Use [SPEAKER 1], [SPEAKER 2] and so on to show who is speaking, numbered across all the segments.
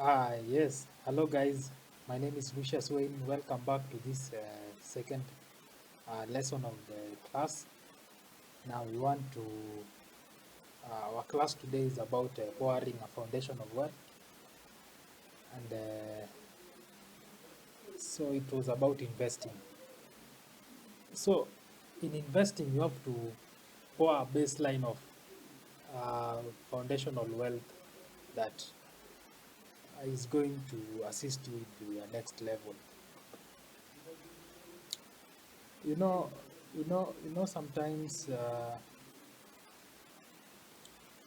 [SPEAKER 1] Yes. Hello, guys. My name is Lucius Wayne. Welcome back to this second lesson of the class. Now, we want to, our class today is about powering a foundation of wealth. And so it was about investing. So, in investing, you have to pour a baseline of foundational wealth that is going to assist you to your next level. You know, sometimes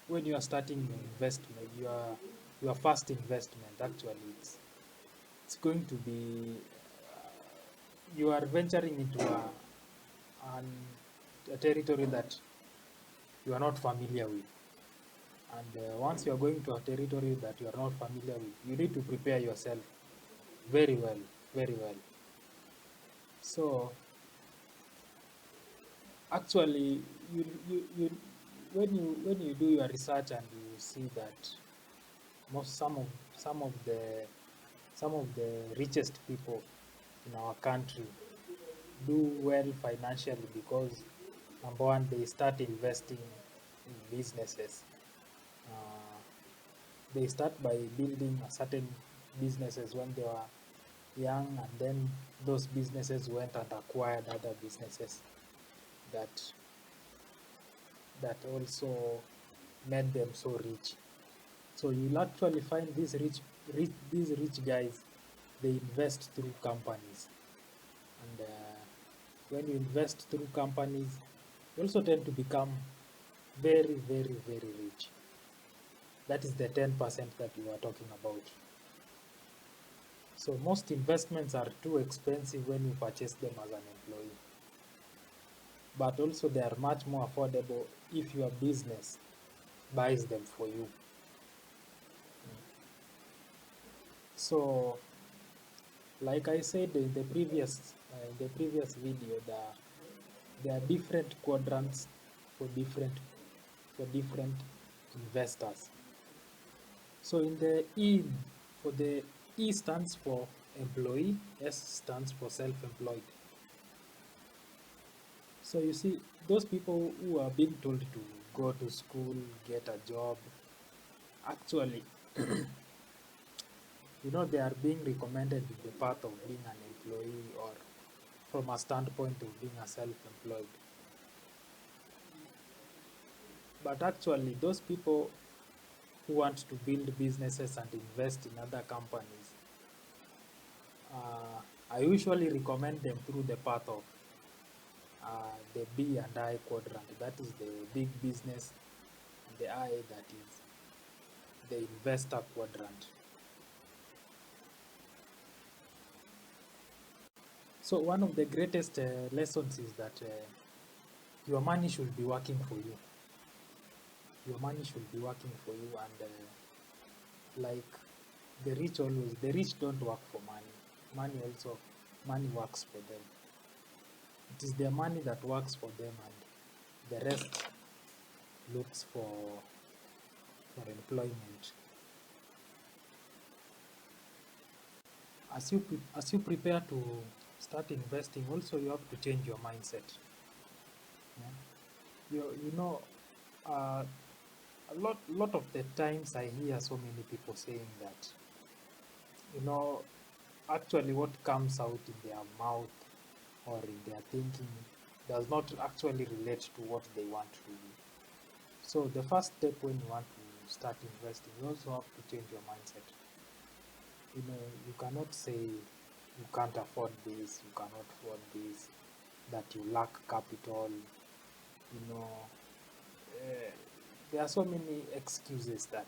[SPEAKER 1] when you are starting your investment, your first investment actually it's going to be you are venturing into an, a territory that you are not familiar with. And once you are going to a territory that you are not familiar with, you need to prepare yourself very well, very well. So actually, you when you do your research and you see that most some of the richest people in our country do well financially because number one, they start investing in businesses. Uh, they start by building a certain businesses when they were young, and then those businesses went and acquired other businesses that also made them so rich. So you'll actually find these rich guys, they invest through companies, and when you invest through companies, you also tend to become very, very, very rich. That is the 10% that you are talking about. So most investments are too expensive when you purchase them as an employee, but also they are much more affordable if your business buys them for you. So, like I said in the previous video, there are different quadrants for different investors. So in the for the E stands for employee, S stands for self-employed. So you see, those people who are being told to go to school, get a job, actually, they are being recommended the path of being an employee, or from a standpoint of being a self-employed. But actually, those people who want to build businesses and invest in other companies, I usually recommend them through the path of the B and I quadrant. That is the big business, and the I, that is the investor quadrant. So one of the greatest lessons is that your money should be working for you. Your money should be working for you, and like the rich don't work for money. Money works for them. It is their money that works for them, and the rest looks for employment. As you prepare to start investing, also you have to change your mindset. Yeah? You know, uh, a lot of the times I hear so many people saying that, you know, actually what comes out in their mouth or in their thinking does not actually relate to what they want to do. So the first step when you want to start investing, you also have to change your mindset. You cannot say you can't afford this, you cannot afford this, that you lack capital. You know, uh, there are so many excuses that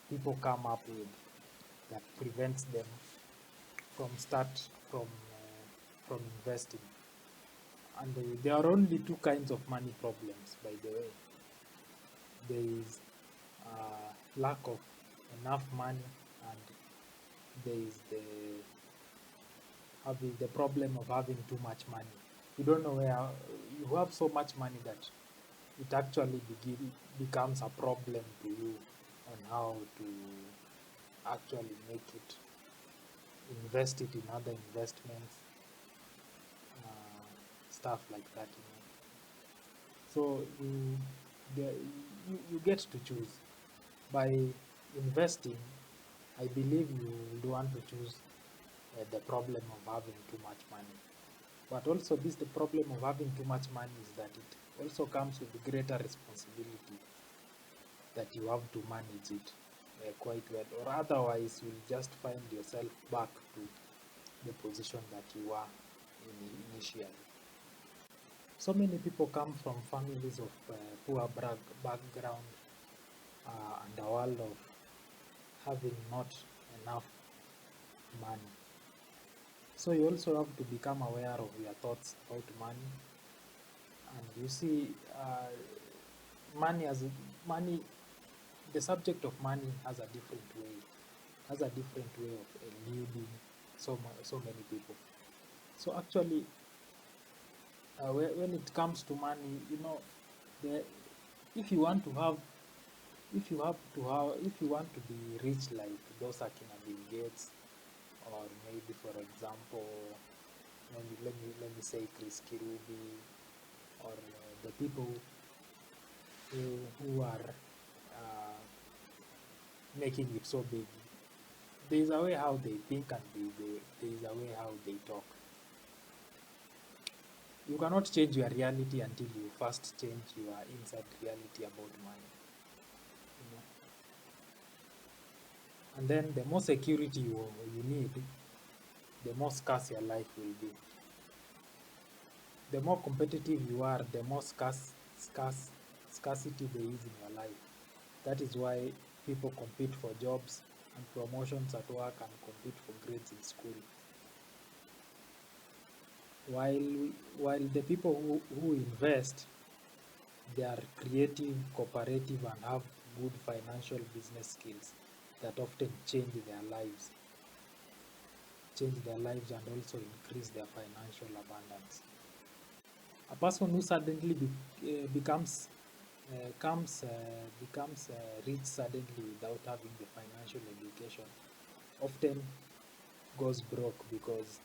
[SPEAKER 1] people come up with that prevents them from investing. And there are only two kinds of money problems, by the way. There is lack of enough money, and there is the problem of having too much money. You don't know where you have so much money that it actually becomes a problem to you on how actually make it, invest it in other investments, uh, stuff like that. So you get to choose. By investing, I believe you would want to choose the problem of having too much money. But also the problem of having too much money is that it also comes with greater responsibility, that you have to manage it quite well, or otherwise you'll just find yourself back to the position that you were initially. So many people come from families of poor background, and a world of having not enough money. So you also have to become aware of your thoughts about money. And you see, money as money, the subject of money has a different way, of eluding so many people. So actually, when it comes to money, the, if you want to have, if you want to be rich like those Akina Bill Gates, or maybe for example, let me say Chris Kirubi, or the people who are uh, making it so big. There is a way how they think, and there is a way how they talk. You cannot change your reality until you first change your inside reality about money. And then the more security you need, the more scarce your life will be. The more competitive you are, the more scarcity there is in your life. That is why people compete for jobs and promotions at work, and compete for grades in school. While the people who invest, they are creative, cooperative, and have good financial business skills that often change their lives, and also increase their financial abundance. A person who suddenly becomes rich suddenly without having the financial education often goes broke, because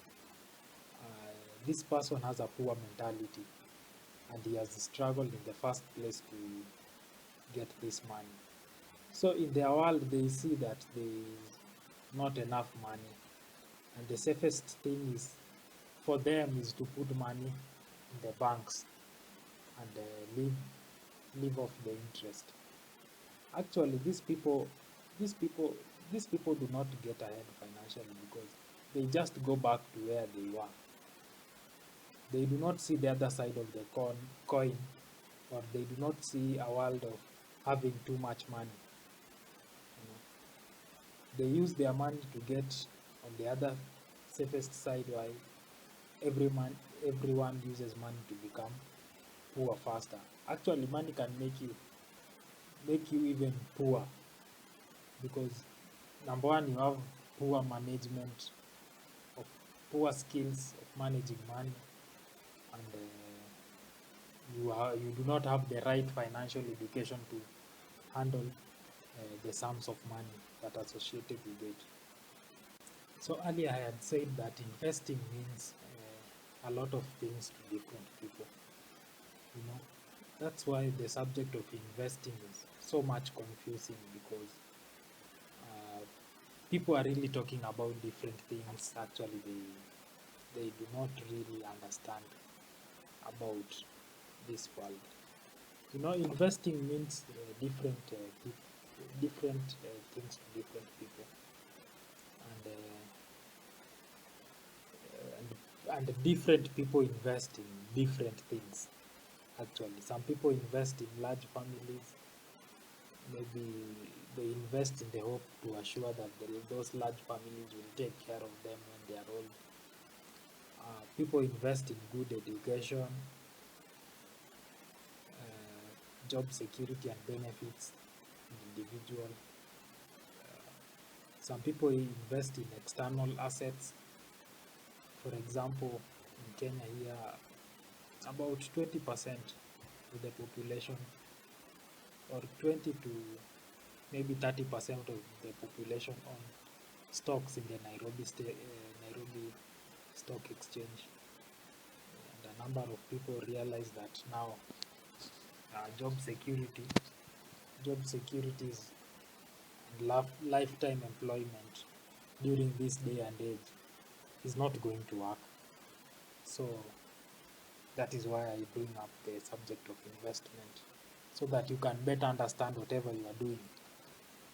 [SPEAKER 1] this person has a poor mentality, and he has struggled in the first place to get this money. So in their world, they see that there is not enough money, and the safest thing is for them is to put money in the banks and live off the interest. Actually, these people, these people do not get ahead financially, because they just go back to where they were. They do not see the other side of the coin, or they do not see a world of having too much money. They use their money to get on the other safest side, while everyone uses money to become poor faster. Actually, money can make you even poor, because number one, you have poor management of poor skills of managing money, and you do not have the right financial education to handle the sums of money that are associated with it. So earlier I had said that investing means a lot of things to different people. You know, that's why the subject of investing is so much confusing, because people are really talking about different things. Actually, they do not really understand about this world. Investing means different things to different people, and and different people invest in different things. Actually, some people invest in large families. Maybe they invest in the hope to assure that those large families will take care of them when they are old. People invest in good education, job security and benefits in individual. Some people invest in external assets. For example, in Kenya here, about 20% of the population, or 20 to maybe 30% of the population own stocks in the Nairobi Stock Exchange. And a number of people realize that now job security, job securities and lifetime employment during this day and age is not going to work. So that is why I bring up the subject of investment, so that you can better understand whatever you are doing.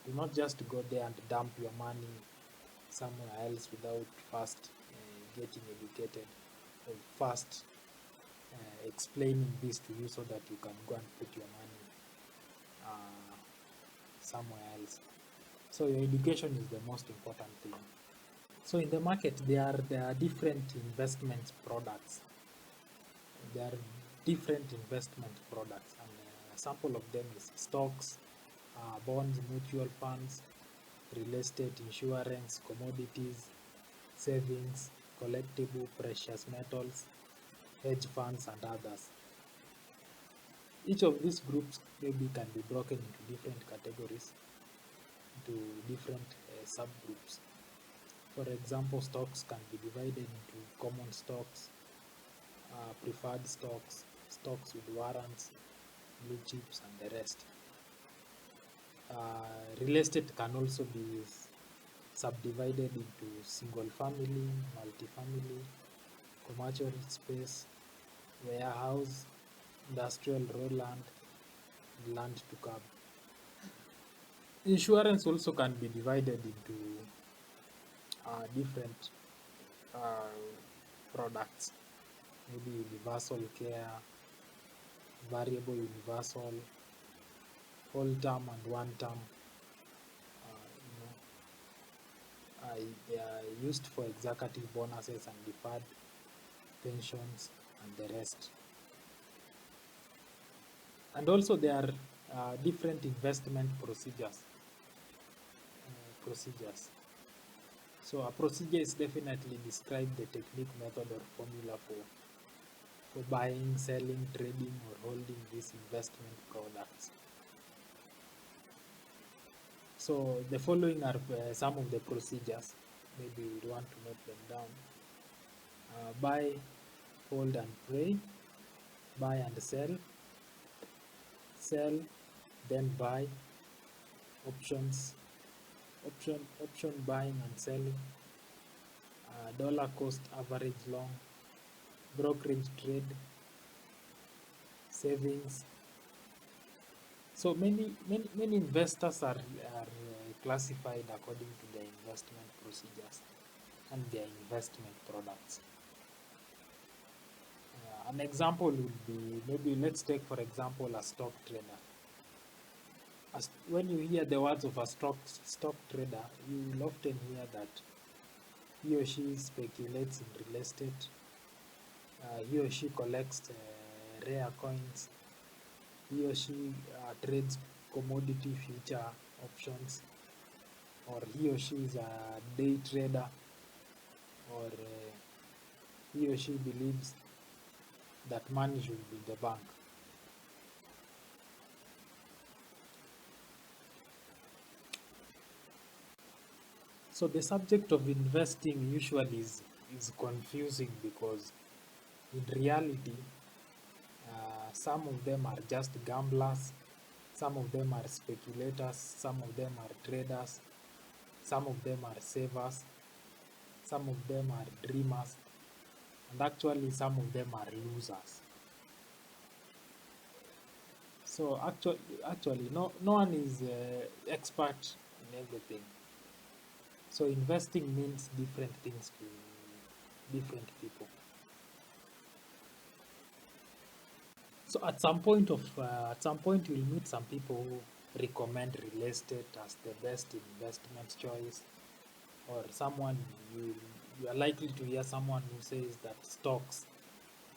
[SPEAKER 1] Do not just go there and dump your money somewhere else without first getting educated or first explaining this to you so that you can go and put your money uh, somewhere else. So your education is the most important thing. So in the market, there are different investment products. There are different investment products, and a sample of them is stocks, bonds, mutual funds, real estate, insurance, commodities, savings, collectible, precious metals, hedge funds, and others. Each of these groups maybe can be broken into different categories, into different subgroups. For example, stocks can be divided into common stocks, preferred stocks, stocks with warrants, blue chips, and the rest. Real estate can also be subdivided into single family, multifamily, commercial space, warehouse, industrial raw land, and land to curb. Insurance also can be divided into different products, maybe universal care, variable universal, whole term and one term. They are used for executive bonuses and deferred pensions and the rest. And also there are different investment procedures. So a procedure is definitely describe the technique, method, or formula for buying, selling, trading, or holding these investment products. So the following are some of the procedures. Maybe you want to note them down. Buy, hold, and pray. Buy and sell. Sell, then buy. Options. Option buying and selling. Dollar cost average long. Brokerage trade. Savings. So many investors are classified according to their investment procedures and their investment products. An example would be, maybe let's take for example a stock trader. When you hear the words of a stock trader, you will often hear that he or she speculates in real estate, he or she collects rare coins, he or she trades commodity future options, or he or she is a day trader, or he or she believes that money should be in the bank. So the subject of investing usually is confusing, because in reality, some of them are just gamblers, some of them are speculators, some of them are traders, some of them are savers, some of them are dreamers, and actually some of them are losers. So actually no one is expert in everything. So investing means different things to different people. So at some point you'll meet some people who recommend real estate as the best investment choice, or someone you are likely to hear someone who says that stocks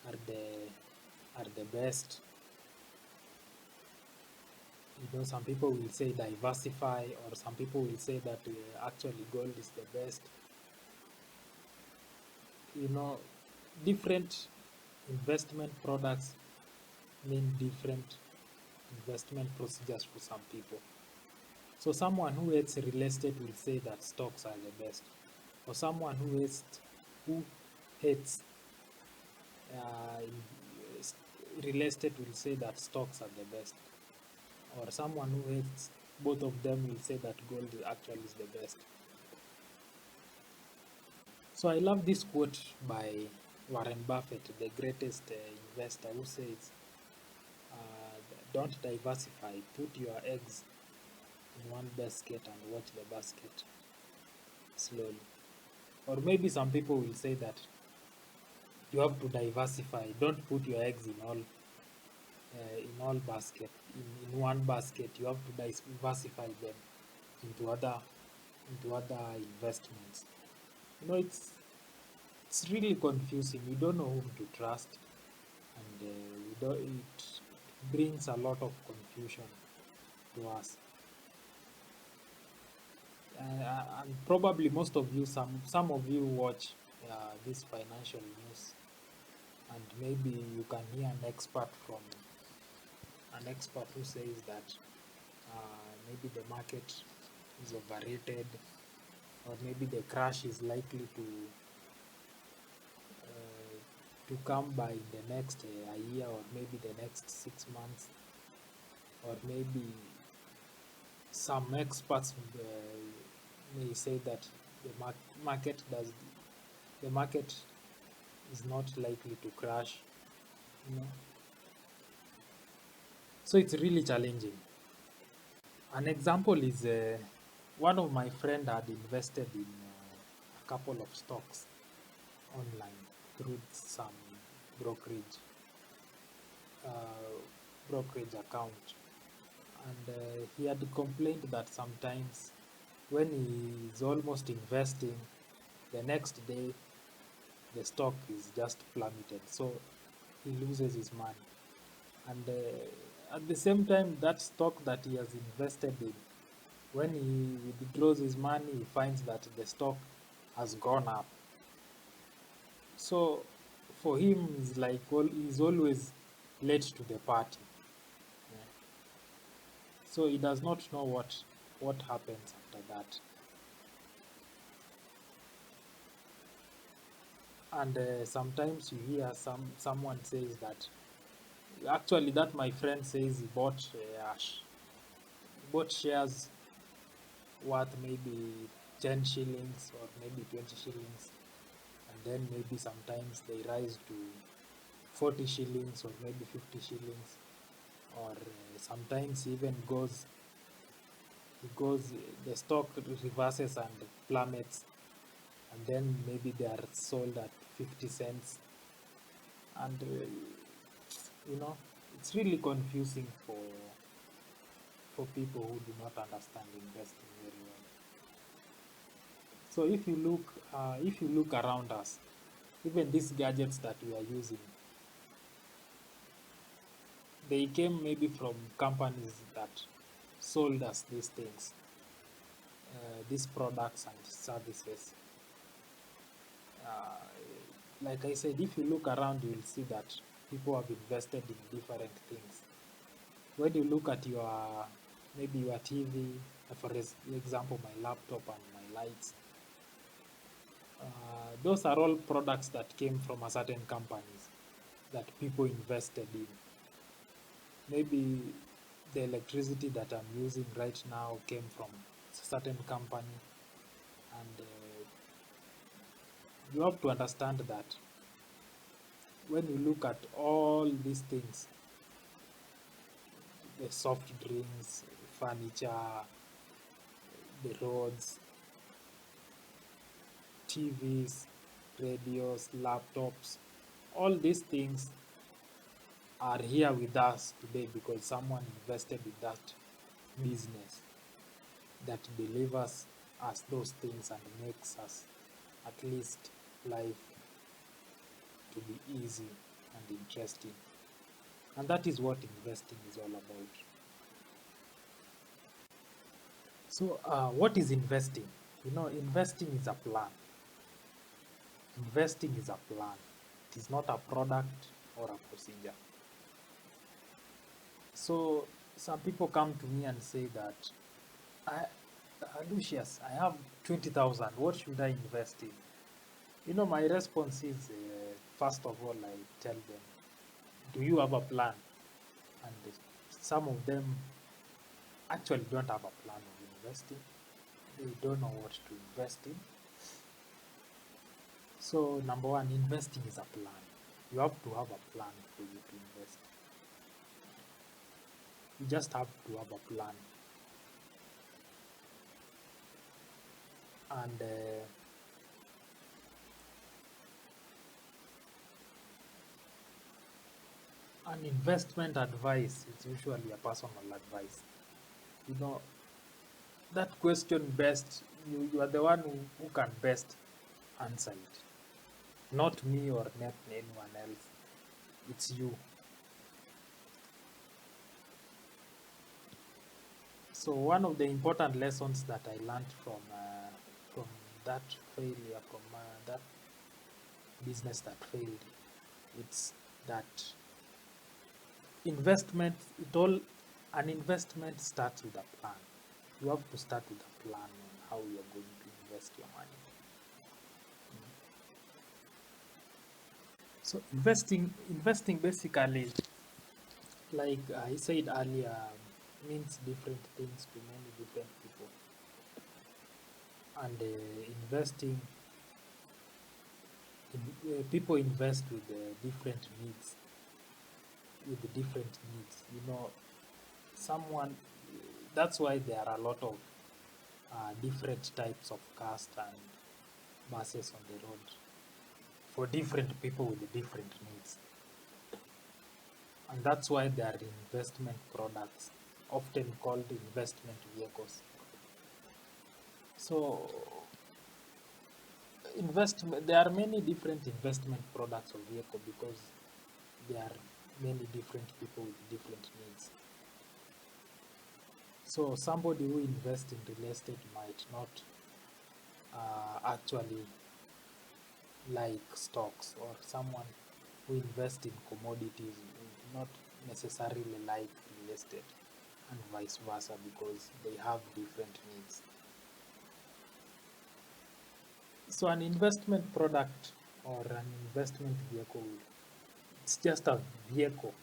[SPEAKER 1] are the best. Some people will say diversify, or some people will say that actually gold is the best. Different investment products mean different investment procedures for some people. So someone who hates real estate will say that stocks are the best, or someone who hates real estate will say that stocks are the best, or someone who hates both of them will say that gold actually is the best. So I love this quote by Warren Buffett, the greatest investor, who says, "Don't diversify. Put your eggs in one basket and watch the basket slowly." Or maybe some people will say that you have to diversify. Don't put your eggs in all basket in one basket. You have to diversify them into other investments. It's really confusing. We don't know whom to trust, and it brings a lot of confusion to us. And probably most of you, some of you watch this financial news, and maybe you can hear an expert who says that maybe the market is overrated, or maybe the crash is likely to come by in the next a year, or maybe the next 6 months, or maybe some experts may say that the market does the market is not likely to crash, you know. So it's really challenging. An example is one of my friend had invested in a couple of stocks online through some brokerage uh, brokerage account, and he had complained that sometimes when he is almost investing, the next day the stock is just plummeted, so he loses his money. And at the same time, that stock that he has invested in, when he withdraws his money, he finds that the stock has gone up. So for him, it's like he's always late to the party. Yeah. So he does not know what happens after that. And sometimes you hear someone says that, actually, that my friend says he bought shares worth maybe 10 shillings or maybe 20 shillings, and then maybe sometimes they rise to 40 shillings or maybe 50 shillings, or sometimes even goes the stock reverses and plummets, and then maybe they are sold at 50 cents. And you know it's really confusing for people who do not understand investing very well. So if you look around us, even these gadgets that we are using, they came maybe from companies that sold us these things, these products and services. Uh, like I said, if you look around, you will see that people have invested in different things. When you look at maybe your TV, for example, my laptop and my lights, those are all products that came from a certain companies that people invested in. Maybe the electricity that I'm using right now came from a certain company, and you have to understand that when you look at all these things, the soft drinks, furniture, the roads, TVs, radios, laptops, all these things are here with us today because someone invested in that business that delivers us those things and makes us at least life to be easy and interesting. And that is what investing is all about. So, what is investing? Investing is a plan. Investing is a plan. It is not a product or a procedure. So, some people come to me and say that I, Lucius, I have 20,000. What should I invest in? My response is first of all, I tell them, do you have a plan? And some of them actually don't have a plan of investing. They don't know what to invest in. So, number one, investing is a plan. You have to have a plan for you to invest. You just have to have a plan. And an investment advice is usually a personal advice. You know, that question best, you are the one who can best answer it. Not me or not anyone else. It's you. So one of the important lessons that I learned from that failure, from that business that failed, it's that investment, an investment starts with a plan. You have to start with a plan on how you're going to invest your money. So investing basically, like I said earlier, means different things to many different people. And investing, people invest with different needs. With the different needs, someone. That's why there are a lot of different types of cars and buses on the road for different people with different needs. And that's why there are investment products, often called investment vehicles. So there are many different investment products or vehicle because there are many different people with different needs. So somebody who invests in real estate might not actually like stocks, or someone who invests in commodities will not necessarily like real estate, and vice versa, because they have different needs. So an investment product or an investment vehicle, it's just a vehicle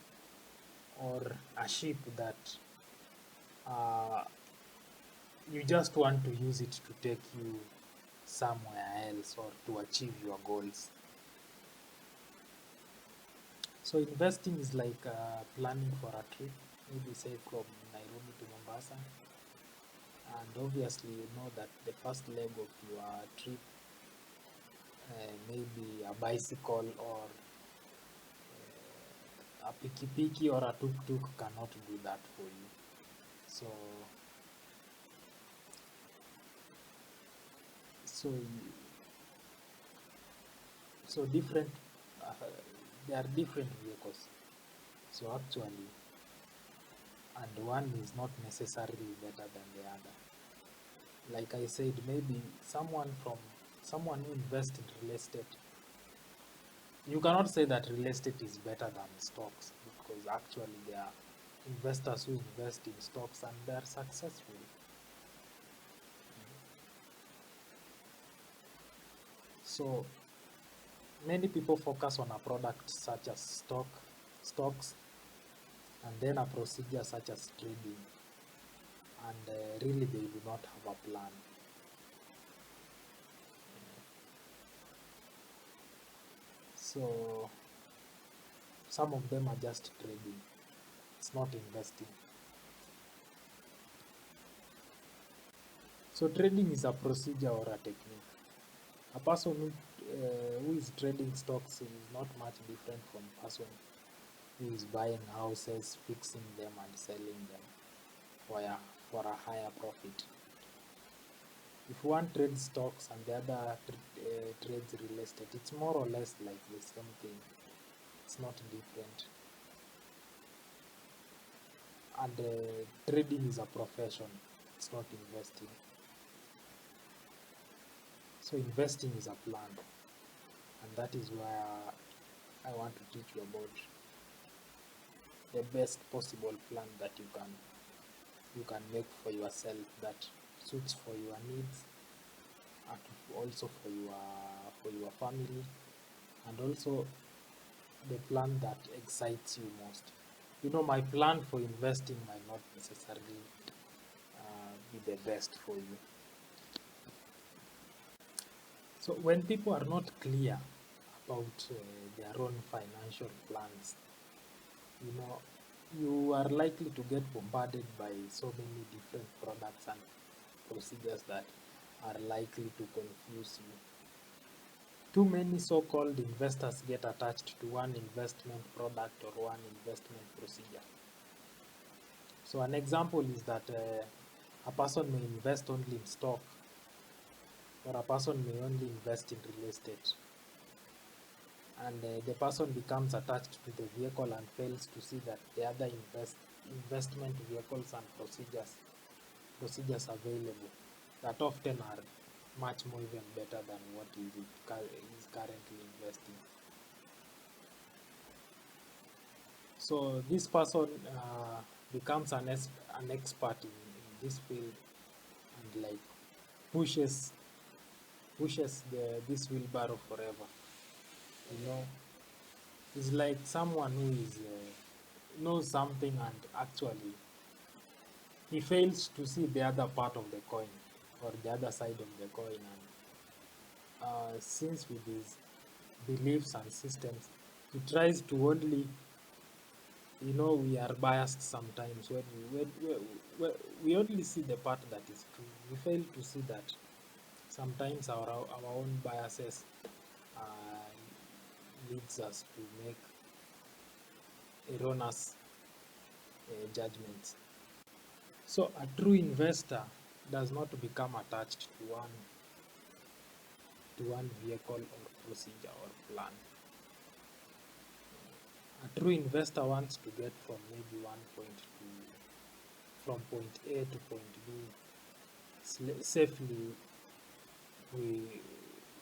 [SPEAKER 1] or a ship that uh, you just want to use it to take you somewhere else or to achieve your goals. So investing is like planning for a trip, maybe say from Nairobi to Mombasa. And obviously, you know that the first leg of your trip, maybe a bicycle or a piki or a tuk-tuk cannot do that for you. So, so, so different, uh, there are different vehicles. So actually, and one is not necessarily better than the other. Like I said, maybe someone who invests in real estate, you cannot say that real estate is better than stocks, because actually there are investors who invest in stocks and they are successful. So many people focus on a product such as stocks, and then a procedure such as trading, and really they do not have a plan. So some of them are just trading, it's not investing. So trading is a procedure or a technique. A person who is trading stocks is not much different from a person who is buying houses, fixing them and selling them for a higher profit. If one trades stocks and the other trades real estate, it's more or less like the same thing. It's not different. And trading is a profession, it's not investing. So investing is a plan, and that is where I want to teach you about the best possible plan that you can you can make for yourself that suits for your needs, and also for your family, and also the plan that excites you most. You know, my plan for investing might not necessarily be the best for you. So when people are not clear about their own financial plans, you know, you are likely to get bombarded by so many different products and procedures that are likely to confuse you. Too many so-called investors get attached to one investment product or one investment procedure. So an example is that a person may invest only in stock, or a person may only invest in real estate. And the person becomes attached to the vehicle and fails to see that the other investment vehicles and procedures available that often are much more even better than what is currently investing. So this person becomes an expert in this field, and like pushes this wheelbarrow forever. You know, it's like someone who is knows something and actually he fails to see the other part of the coin, or the other side of the coin. And since with his beliefs and systems, he tries to only, you know, we are biased sometimes when we only see the part that is true. We fail to see that sometimes our own biases uh, leads us to make erroneous judgments. So a true investor does not become attached to one vehicle or procedure or plan. A true investor wants to get from maybe one point to from point A to point B safely, we,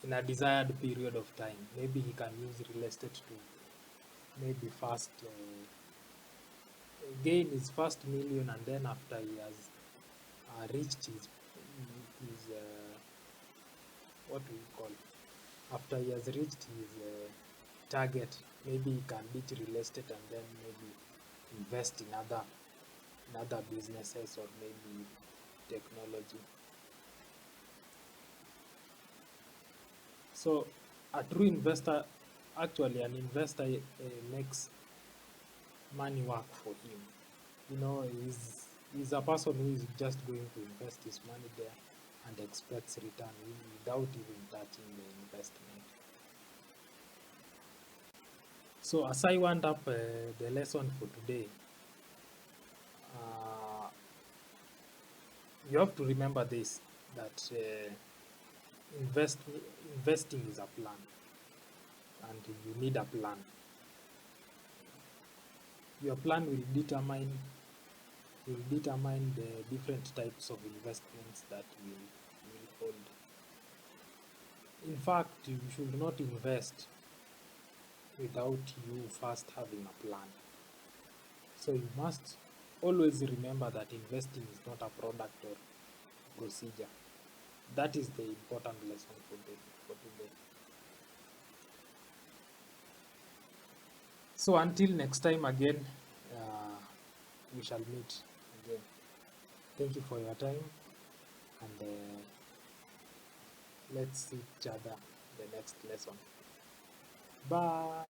[SPEAKER 1] in a desired period of time. Maybe he can use real estate to maybe first gain his first million, and then after he has reached his what do you call, after he has reached his target, maybe he can ditch real estate and then maybe invest in other businesses or maybe technology. So a true investor, actually an investor makes money work for him. You know, he's a person who is just going to invest his money there and expects return without even touching the investment. So as I wind up the lesson for today, uh, you have to remember this, that invest, investing is a plan, and you need a plan. Your plan will determine the different types of investments that you will hold. In fact, you should not invest without you first having a plan. So you must always remember that investing is not a product or procedure. That is the important lesson for today. So until next time again, we shall meet again. Thank you for your time, and let's see each other the next lesson. Bye.